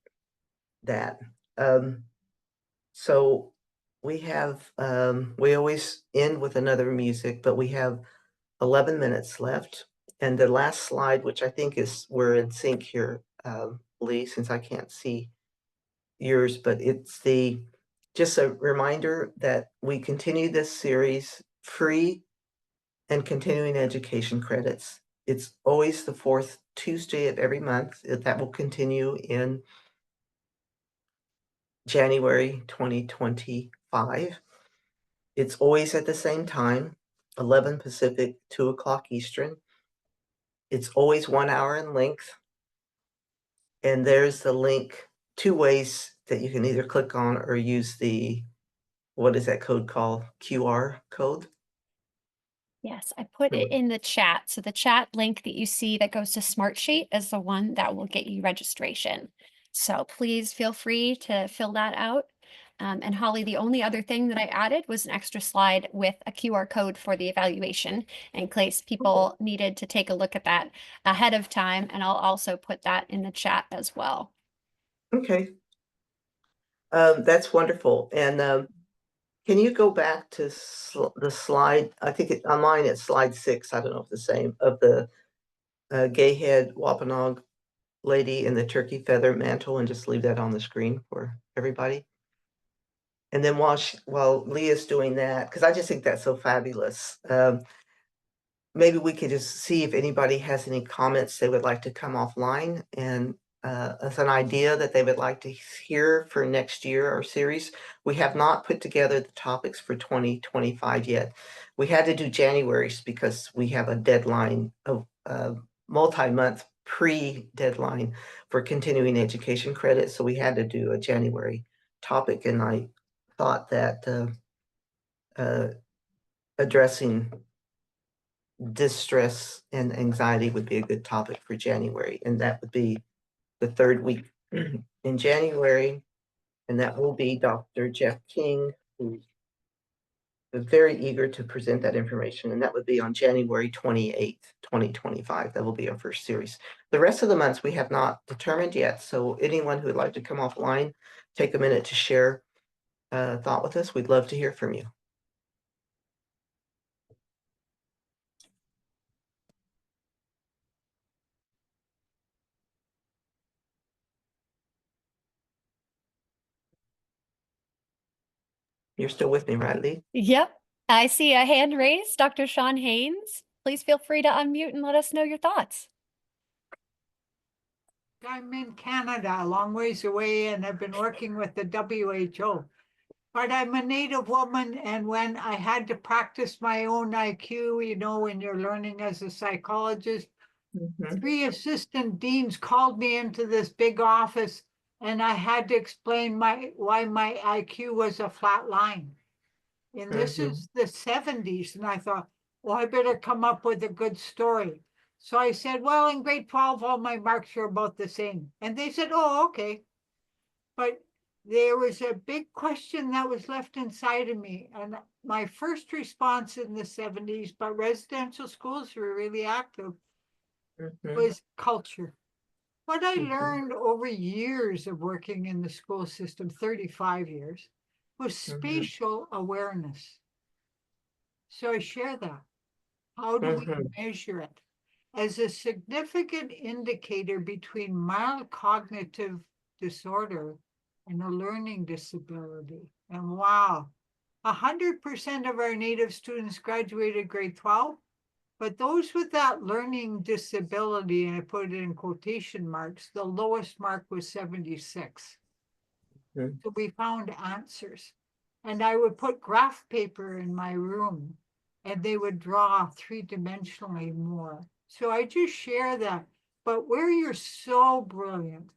that. So we have, we always end with another music, but we have 11 minutes left. And the last slide, which I think we're in sync here, Lee, since I can't see yours, but it's just a reminder that we continue this series free and continuing education credits. It's always the fourth Tuesday of every month. That will continue in January 2025. It's always at the same time, 11 Pacific, 2 o'clock Eastern. It's always 1 hour in length. And there's the link, 2 ways that you can either click on or use what is that code called? QR code? Yes, I put it in the chat. So the chat link that you see that goes to Smartsheet is the one that will get you registration. So please feel free to fill that out. And Holly, the only other thing that I added was an extra slide with a QR code for the evaluation in case people needed to take a look at that ahead of time. And I'll also put that in the chat as well. Okay. That's wonderful. And Can you go back to the slide? I think on mine it's slide 6. I don't know if the same, of the gay head Wampanoag lady in the turkey feather mantle, and just leave that on the screen for everybody. And then while Leah's doing that, because I just think that's so fabulous, maybe we could just see if anybody has any comments they would like to come offline and as an idea that they would like to hear for next year or series. We have not put together the topics for 2025 yet. We had to do January's because we have a deadline of multi-month pre-deadline for continuing education credit. So we had to do a January topic, and I thought that addressing distress and anxiety would be a good topic for January, and that would be the 3rd week in January, and that will be Dr. Jeff King, who's very eager to present that information, and that would be on January 28th, 2025. That will be our first series. The rest of the months we have not determined yet, so anyone who would like to come offline, take a minute to share a thought with us. We'd love to hear from you. You're still with me, right, Lee? Yep. I see a hand raised, Dr. Sean Haynes. Please feel free to unmute and let us know your thoughts. I'm in Canada, a long ways away, and I've been working with the WHO. But I'm a Native woman, and when I had to practice my own IQ, you know, when you're learning as a psychologist, 3 assistant deans called me into this big office, and I had to explain why my IQ was a flat line. And this is the 70s, and I thought, well, I better come up with a good story. So I said, well, in grade 12, all my marks are about the same. And they said, oh, okay. But there was a big question that was left inside of me. And my first response in the 70s, but residential schools were really active, was culture. What I learned over years of working in the school system, 35 years, was spatial awareness. So I share that. How do we measure it? As a significant indicator between mild cognitive disorder and a learning disability. And wow, 100% of our Native students graduated grade 12, but those with that learning disability, and I put it in quotation marks, the lowest mark was 76. So we found answers. And I would put graph paper in my room, and they would draw 3-dimensionally more. So I just share that. But where you're so brilliant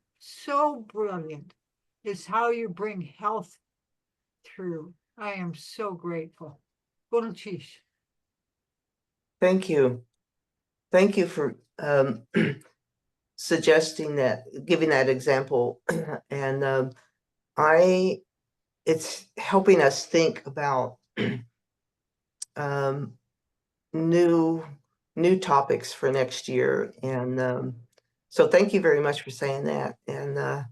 is how you bring health through. I am so grateful. Bunchish. Thank you. Thank you for suggesting that, giving that example. And it's helping us think about new topics for next year. And so thank you very much for saying that. And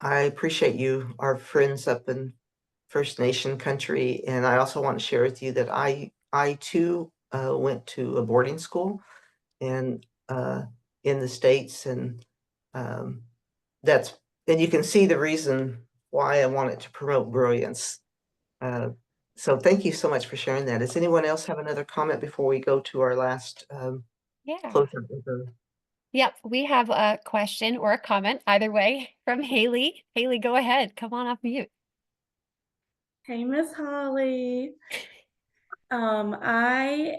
I appreciate you, our friends up in First Nation country. And I also want to share with you that I too went to a boarding school and in the States, and and you can see the reason why I wanted to promote brilliance. So thank you so much for sharing that. Does anyone else have another comment before we go to our last closer? Yep, we have a question or a comment, either way, from Haley. Haley, go ahead. Come on off mute. Hey, Miss Holly. I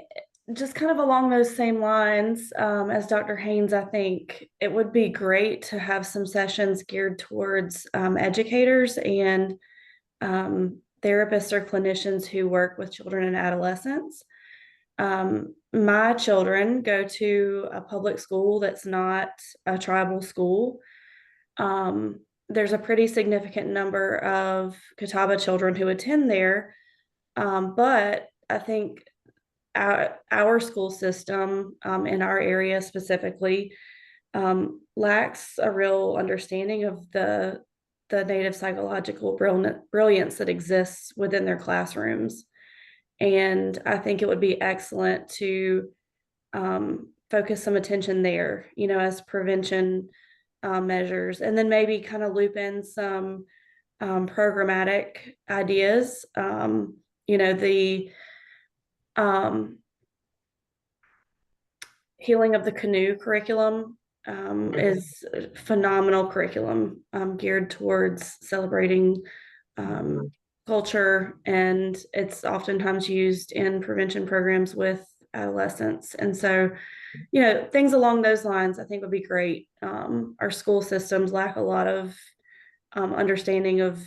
just kind of along those same lines as Dr. Haynes, I think it would be great to have some sessions geared towards educators and therapists or clinicians who work with children and adolescents. My children go to a public school that's not a tribal school. There's a pretty significant number of Catawba children who attend there, but I think our school system in our area specifically lacks a real understanding of the the native psychological brilliance that exists within their classrooms. And I think it would be excellent to focus some attention there, as prevention measures, and then maybe kind of loop in some programmatic ideas. The Healing of the Canoe curriculum is a phenomenal curriculum geared towards celebrating culture, and it's oftentimes used in prevention programs with adolescents. And so, things along those lines I think would be great. Our school systems lack a lot of understanding of,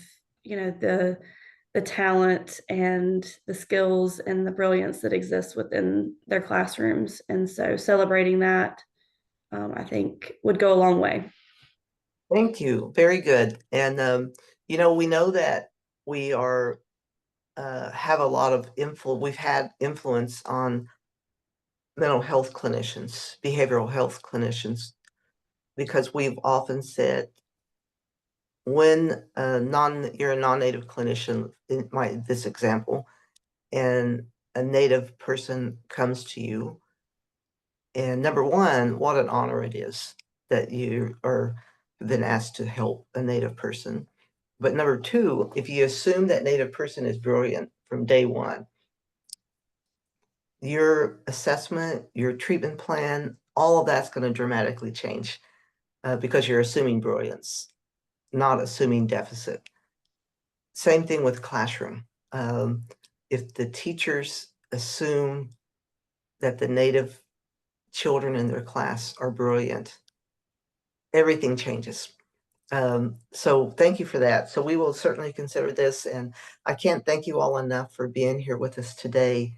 the talent and the skills and the brilliance that exists within their classrooms. And so celebrating that, I think would go a long way. Thank you. Very good. And, we know that we are, have a lot of we've had influence on mental health clinicians, behavioral health clinicians, because we've often said, when you're a non-native clinician, in this example, and a native person comes to you, and number one, what an honor it is that you are been asked to help a native person. But number two, if you assume that native person is brilliant from day one, your assessment, your treatment plan, all of that's going to dramatically change because you're assuming brilliance, not assuming deficit. Same thing with classroom. If the teachers assume that the native children in their class are brilliant, everything changes. So thank you for that. So we will certainly consider this, and I can't thank you all enough for being here with us today.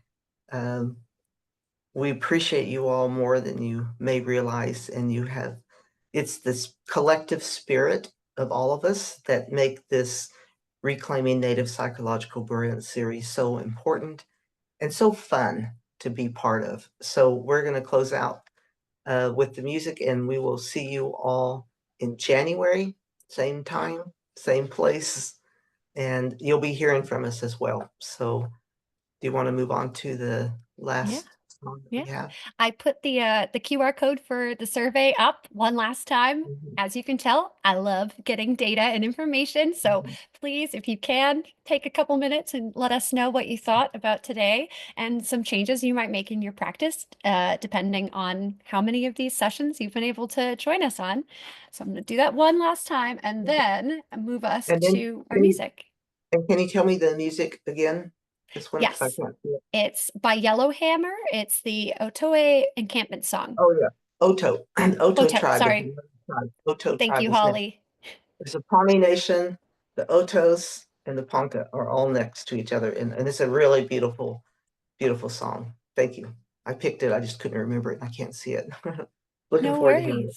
We appreciate you all more than you may realize, and it's this collective spirit of all of us that make this Reclaiming Native Psychological Brilliance series so important and so fun to be part of. So we're going to close out with the music, and we will see you all in January, same time, same place, and you'll be hearing from us as well. So do you want to move on to the last song that we have? I put the QR code for the survey up one last time. As you can tell, I love getting data and information. So please, if you can, take a couple minutes and let us know what you thought about today and some changes you might make in your practice, depending on how many of these sessions you've been able to join us on. So I'm going to do that one last time and then move us to our music. And can you tell me the music again? This one? Yes. I can't see it. It's by Yellowhammer. It's the Otoe encampment song. Oh yeah, Oto tribe. Sorry. Oto Thank tribe. you, Holly. There's a Pawnee Nation, the Otos and the Ponca are all next to each other, and it's a really beautiful, beautiful song. Thank you. I picked it. I just couldn't remember it. I can't see it. Looking forward to hearing it.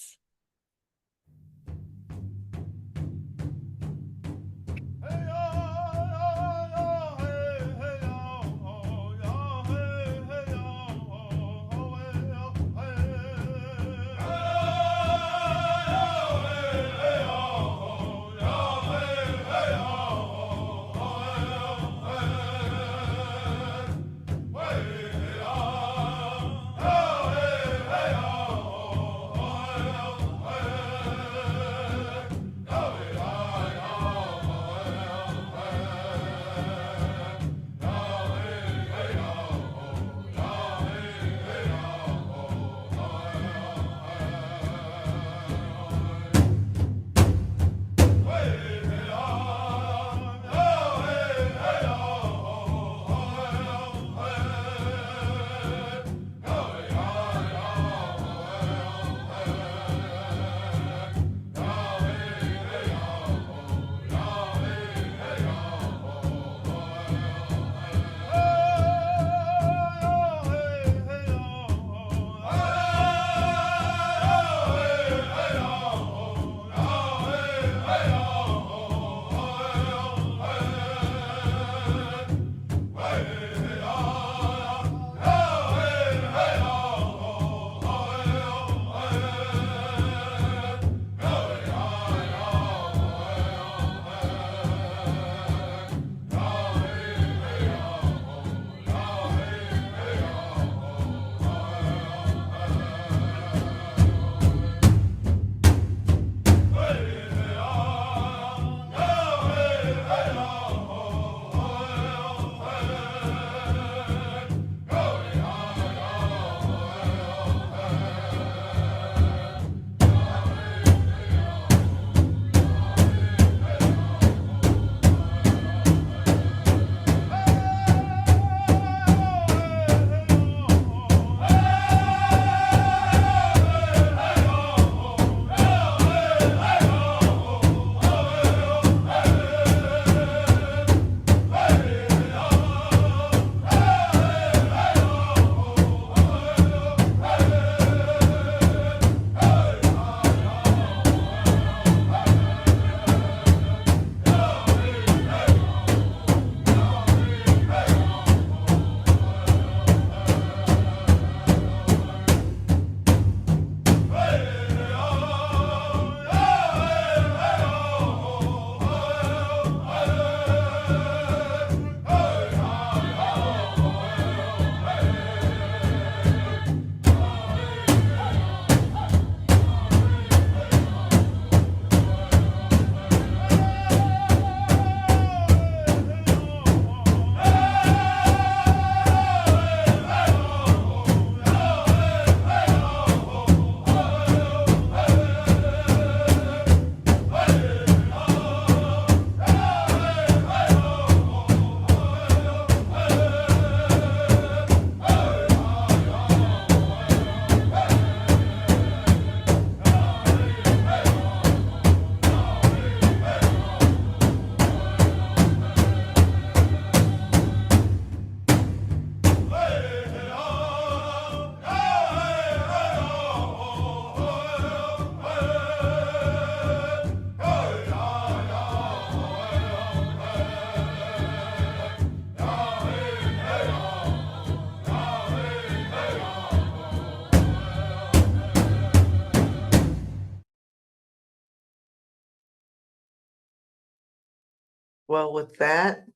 Well, with that,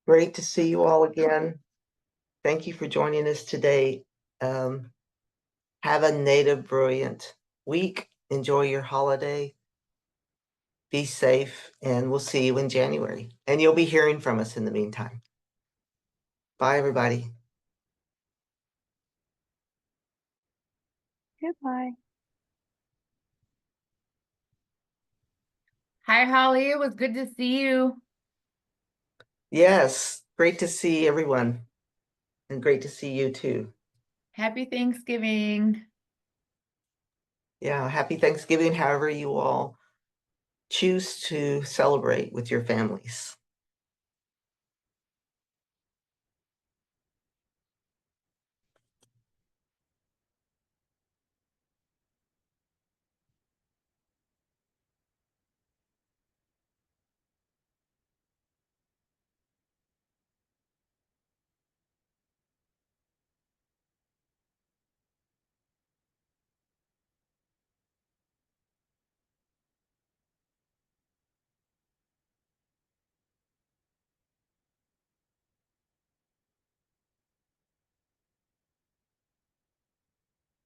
great to see you all again. Thank you for joining us today. Have a native brilliant week. Enjoy your holiday. Be safe, and we'll see you in January. And you'll be hearing from us in the meantime. Bye, everybody. Goodbye. Hi, Holly. It was good to see you. Yes, great to see everyone, and great to see you too. Happy Thanksgiving. Yeah, happy Thanksgiving, however you all choose to celebrate with your families.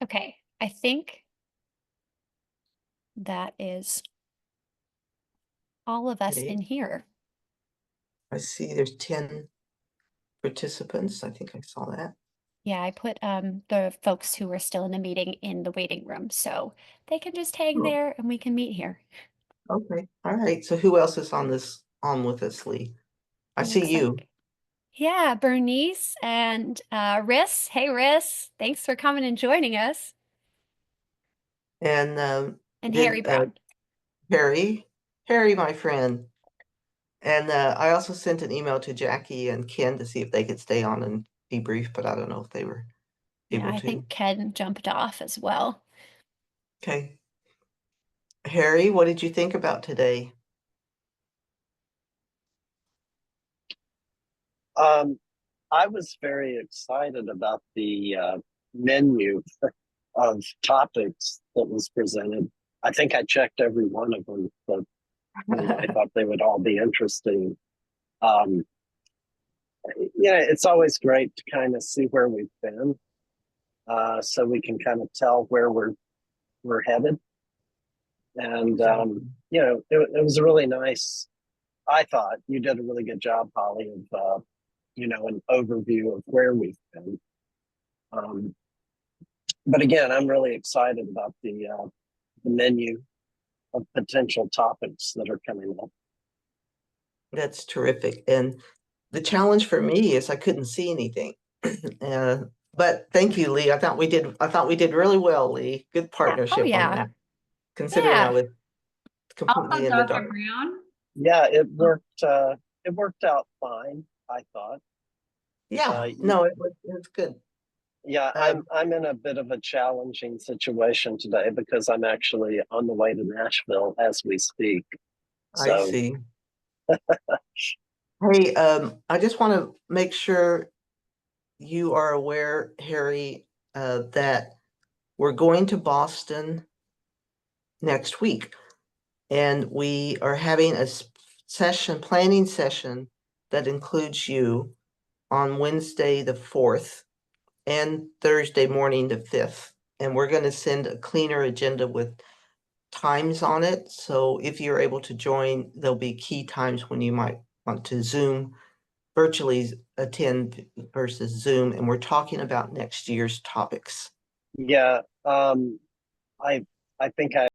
Okay, I think that is all of us Okay. in here. I see there's 10 participants. I think I saw that. Yeah, I put the folks who were still in the meeting in the waiting room, so they can just hang Oh. there and we can meet here. Okay, all right. So who else is on with us, Lee? I It see looks you. like- Yeah, Bernice and Riss. Hey, Riss. Thanks for coming and joining us. And And Harry Brown. Harry, my friend. And I also sent an email to Jackie and Ken to see if they could stay on and debrief, but I don't know if they were Yeah, able I to. think Ken jumped off as well. Okay. Harry, what did you think about today? I was very excited about the menu of topics that was presented. I think I checked every one of them, but I thought they would all be interesting. Um, yeah, it's always great to kind of see where we've been, so we can kind of tell where we're headed. And it was a really nice. I thought you did a really good job, Holly, of an overview of where we've been. But again, I'm really excited about the menu of potential topics that are coming up. That's terrific. And the challenge for me is I couldn't see anything. But thank you, Lee. I thought we did really well, Lee. Good partnership yeah. on that. Considering Yeah. I was completely Also, in the Dr. dark. Brown. Yeah, it worked. It worked out fine, I thought. Yeah, no, it was good. Yeah, I'm in a bit of a challenging situation today because I'm actually on the way to Nashville as we speak. I So see. Hey, I just want to make sure you are aware, Harry, that we're going to Boston next week, and we are having a planning session that includes you on Wednesday, the 4th, and Thursday morning, the 5th. And we're going to send a cleaner agenda with times on it. So if you're able to join, there'll be key times when you might want to virtually attend versus Zoom. And we're talking about next year's topics. yeah, I think I